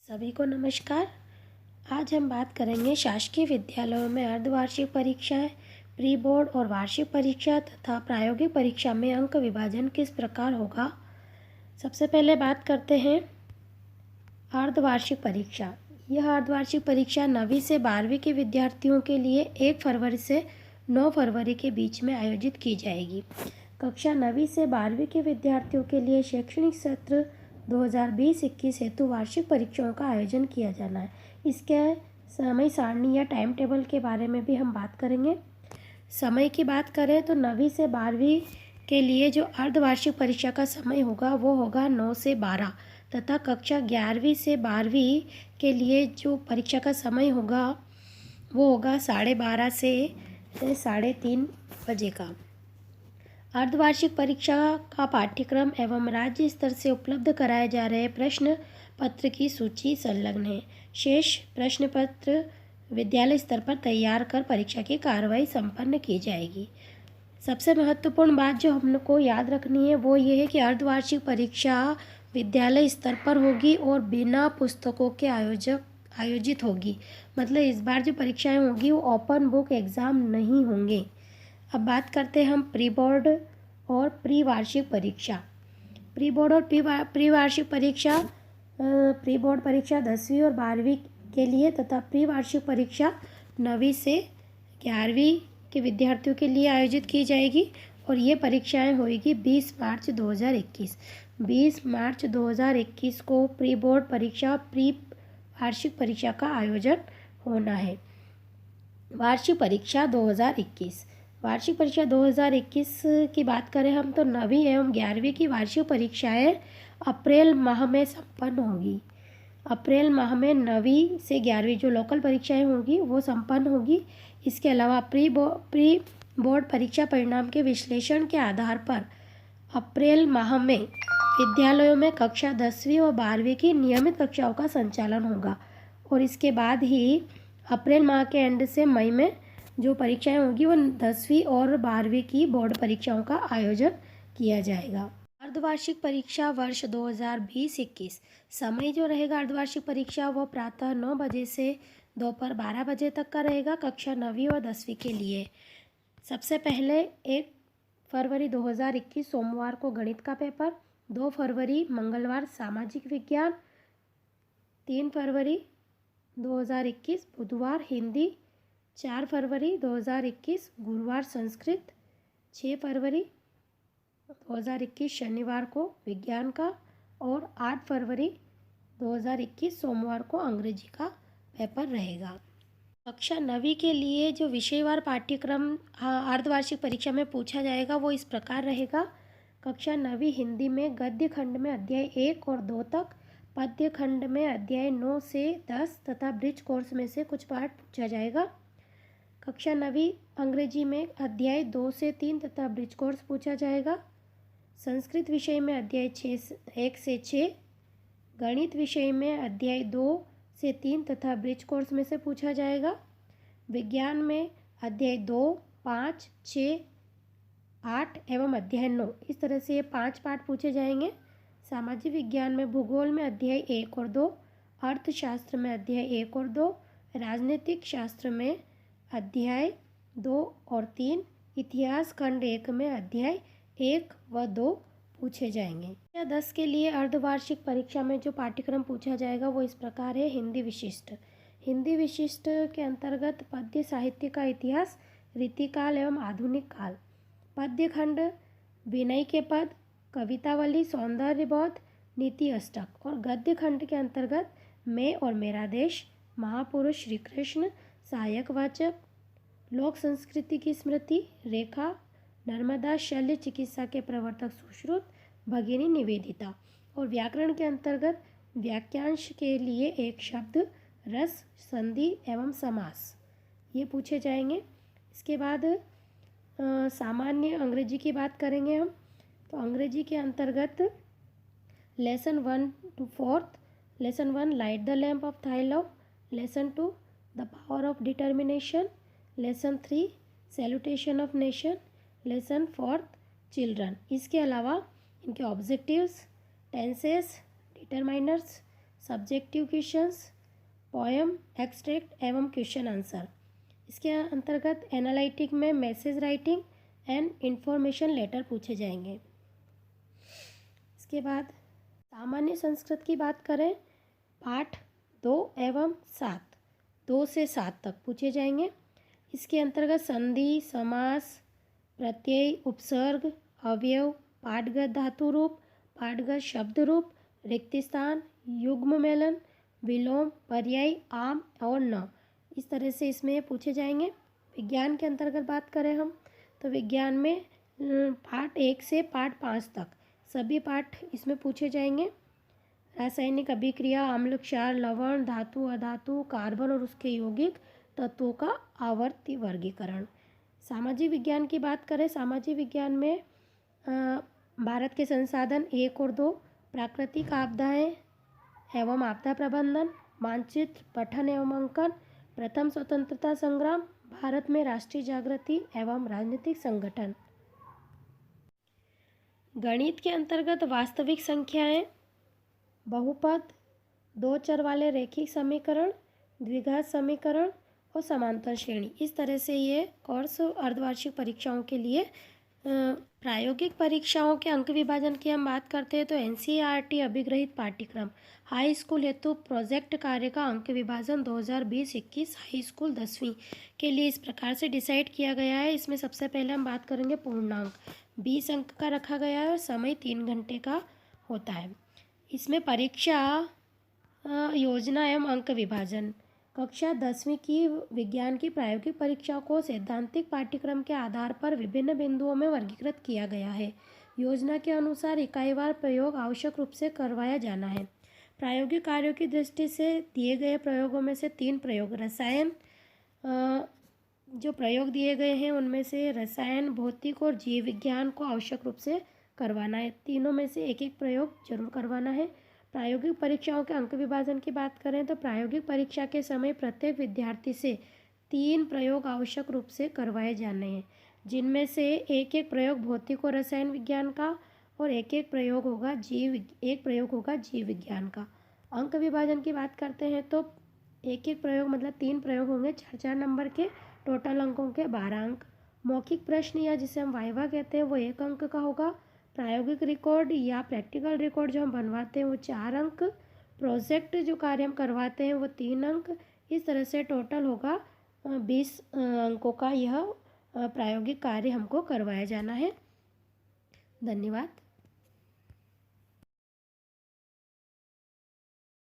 सभी को नमस्कार। आज हम बात करेंगे शासकीय विद्यालयों में अर्धवार्षिक परीक्षाएं, प्री बोर्ड और वार्षिक परीक्षा तथा प्रायोगिक परीक्षा में अंक विभाजन किस प्रकार होगा। सबसे पहले बात करते हैं अर्धवार्षिक परीक्षा। यह अर्धवार्षिक परीक्षा 9वीं से 12वीं के विद्यार्थियों के लिए 1 फरवरी से 9 फरवरी के बीच में आयोजित की जाएगी। कक्षा 9वीं से 12वीं के विद्यार्थियों के लिए शैक्षणिक सत्र 2020-21 हेतु वार्षिक परीक्षाओं का आयोजन किया जाना है। इसके समय सारणी या टाइम टेबल के बारे में भी हम बात करेंगे। समय की बात करें तो 9वीं से 12वीं के लिए जो अर्धवार्षिक परीक्षा का समय होगा वो होगा 9 से 12 तथा कक्षा 11वीं से 12वीं के लिए जो परीक्षा का समय होगा वो होगा 12:30 से 3:30 बजे का। अर्धवार्षिक परीक्षा का पाठ्यक्रम एवं राज्य स्तर से उपलब्ध कराए जा रहे प्रश्न पत्र की सूची संलग्न है। शेष प्रश्न पत्र विद्यालय स्तर पर तैयार कर परीक्षा की कार्रवाई संपन्न की जाएगी। सबसे महत्वपूर्ण बात जो हम लोग को याद रखनी है वो ये है कि अर्धवार्षिक परीक्षा विद्यालय स्तर पर होगी और बिना पुस्तकों के आयोजित होगी। मतलब इस बार जो परीक्षाएं होगी वो ओपन बुक एग्ज़ाम नहीं होंगे। अब बात करते हैं हम प्री बोर्ड और प्री वार्षिक परीक्षा। प्री बोर्ड और प्री वार्षिक परीक्षा प्री बोर्ड परीक्षा 10वीं और 12वीं के लिए तथा प्री वार्षिक परीक्षा 9वीं से 11वीं के विद्यार्थियों के लिए आयोजित की जाएगी और ये परीक्षाएं होगी 20 मार्च 2021। 20 मार्च 2021 को प्री बोर्ड परीक्षा प्री वार्षिक परीक्षा का आयोजन होना है। वार्षिक परीक्षा 2021। वार्षिक परीक्षा 2021 की बात करें हम तो 9वीं एवं 11वीं की वार्षिक परीक्षाएं अप्रैल माह में संपन्न होगी। अप्रैल माह में 9वीं से 11वीं जो लोकल परीक्षाएं होंगी वो संपन्न होगी। इसके अलावा प्री बोर्ड परीक्षा परिणाम के विश्लेषण के आधार पर अप्रैल माह में विद्यालयों में कक्षा 10वीं और 12वीं की नियमित कक्षाओं का संचालन होगा और इसके बाद ही अप्रैल माह के एंड से मई में जो परीक्षाएं होगी वो 10वीं और 12वीं की बोर्ड परीक्षाओं का आयोजन किया जाएगा। अर्धवार्षिक परीक्षा वर्ष 2020-21। समय जो रहेगा अर्धवार्षिक परीक्षा वो प्रातः 9 बजे से दोपहर 12 बजे तक का रहेगा कक्षा 9वीं और 10वीं के लिए। सबसे पहले 1 फरवरी 2021 सोमवार को गणित का पेपर, 2 फरवरी मंगलवार सामाजिक विज्ञान, 3 फरवरी 2021 बुधवार हिंदी, 4 फरवरी 2021 गुरुवार संस्कृत, 6 फरवरी 2021 शनिवार को विज्ञान का और 8 फरवरी 2021 सोमवार को अंग्रेजी का पेपर रहेगा। कक्षा 9वीं के लिए जो विषयवार पाठ्यक्रम अर्धवार्षिक परीक्षा में पूछा जाएगा वो इस प्रकार रहेगा। कक्षा 9वीं हिंदी में गद्य खंड में अध्याय 1 और 2 तक, पद्य खंड में अध्याय 9 से 10 तथा ब्रिज कोर्स में से कुछ पाठ पूछा जाएगा। कक्षा 9वीं अंग्रेजी में अध्याय 2 से 3 तथा ब्रिज कोर्स पूछा जाएगा। संस्कृत विषय में अध्याय 1 से 6, गणित विषय में अध्याय 2 से 3 तथा ब्रिज कोर्स में से पूछा जाएगा। विज्ञान में अध्याय 2, 5, 6, 8 एवं अध्याय 9 इस तरह से ये 5 पाठ पूछे जाएंगे। सामाजिक विज्ञान में भूगोल में अध्याय 1 और 2, अर्थशास्त्र में अध्याय 1 और 2, राजनीतिक शास्त्र में अध्याय 2 और 3, इतिहास खंड 1 में अध्याय 1 व 2 पूछे जाएंगे। कक्षा 10 के लिए अर्धवार्षिक परीक्षा में जो पाठ्यक्रम पूछा जाएगा वो इस प्रकार है। हिंदी विशिष्ट। हिंदी विशिष्ट के अंतर्गत पद्य साहित्य का इतिहास, रीतिकाल एवं आधुनिक काल, पद्य खंड विनय के पद, कवितावली, सौंदर्यबोध, नीति अष्टक और गद्य खंड के अंतर्गत मैं और मेरा देश, महापुरुष श्री कृष्ण, सहायक वाचक, लोक संस्कृति की स्मृति, रेखा, नर्मदा शल्य चिकित्सा के प्रवर्तक सुश्रुत, भगिनी निवेदिता और व्याकरण के अंतर्गत वाक्यांश के लिए एक शब्द, रस, संधि एवं समास ये पूछे जाएंगे। इसके बाद सामान्य अंग्रेजी की बात करेंगे हम तो अंग्रेजी के अंतर्गत lesson 1 to 4th, lesson 1 light the lamp of thy love, lesson 2 the power of determination, lesson 3 salutation of nation, lesson 4 children. इसके अलावा इनके objectives, tenses, determiners, subjective questions, poem, extract एवं क्वेश्चन आंसर। इसके अंतर्गत एनालिटिक में message writing and information letter पूछे जाएंगे। इसके बाद सामान्य संस्कृत की बात करें, पाठ 2 एवं 7, 2 से 7 तक पूछे जाएंगे। इसके अंतर्गत संधि, समास, प्रत्यय, उपसर्ग, अवयव, पाठगत धातु रूप, पाठगत शब्द रूप, रिक्त स्थान, युग्म मेलन, विलोम, पर्याय, आम और न, इस तरह से इसमें पूछे जाएंगे। विज्ञान के अंतर्गत बात करें हम तो विज्ञान में पाठ 1 से पाठ 5 तक सभी पाठ इसमें पूछे जाएंगे। रासायनिक अभिक्रिया, अम्ल, क्षार, लवण, धातु, अधातु, कार्बन और उसके यौगिक तत्वों का आवर्ती वर्गीकरण। सामाजिक विज्ञान की बात करें, सामाजिक विज्ञान में भारत के संसाधन 1 और 2, प्राकृतिक आपदाएं एवं आपदा प्रबंधन, मानचित्र, पठन एवं अंकन, प्रथम स्वतंत्रता संग्राम, भारत में राष्ट्रीय जागृति एवं राजनीतिक संगठन। गणित के अंतर्गत वास्तविक संख्याएं, बहुपद, 2 चर वाले रैखिक समीकरण, द्विघात समीकरण और समांतर श्रेणी। इस तरह से ये कोर्स अर्धवार्षिक परीक्षाओं के लिए प्रायोगिक परीक्षाओं के अंक विभाजन की हम बात करते हैं तो एनसीईआरटी अभिग्रहित पाठ्यक्रम हाई स्कूल हेतु प्रोजेक्ट कार्य का अंक विभाजन 2020-21 हाई स्कूल 10वीं के लिए इस प्रकार से डिसाइड किया गया है। इसमें सबसे पहले हम बात करेंगे पूर्णांक 20 अंक का रखा गया है और समय 3 घंटे का होता है। इसमें परीक्षा योजना एवं अंक विभाजन, कक्षा 10वीं की विज्ञान की प्रायोगिक परीक्षा को सैद्धांतिक पाठ्यक्रम के आधार पर विभिन्न बिंदुओं में वर्गीकृत किया गया है। योजना के अनुसार इकाईवार प्रयोग आवश्यक रूप से करवाया जाना है। प्रायोगिक कार्यों की दृष्टि से दिए गए प्रयोगों में से 3 प्रयोग रसायन, जो प्रयोग दिए गए हैं उनमें से रसायन, भौतिक और जीव विज्ञान को आवश्यक रूप से करवाना है। तीनों में से एक एक प्रयोग जरूर करवाना है। प्रायोगिक परीक्षाओं के अंक विभाजन की बात करें तो प्रायोगिक परीक्षा के समय प्रत्येक विद्यार्थी से 3 प्रयोग आवश्यक रूप से करवाए जाने हैं, जिनमें से एक एक प्रयोग भौतिक और रसायन विज्ञान का और एक प्रयोग होगा जीव विज्ञान का। अंक विभाजन की बात करते हैं तो एक प्रयोग मतलब 3 प्रयोग होंगे 4-4 नंबर के, टोटल अंकों के 12 अंक। मौखिक प्रश्न या जिसे हम वाइवा कहते हैं वो 1 अंक का होगा। प्रायोगिक रिकॉर्ड या प्रैक्टिकल रिकॉर्ड जो हम बनवाते हैं वो 4 अंक। प्रोजेक्ट जो कार्य हम करवाते हैं वो 3 अंक। इस तरह से टोटल होगा 20 अंकों का यह प्रायोगिक कार्य हमको करवाया जाना है। धन्यवाद।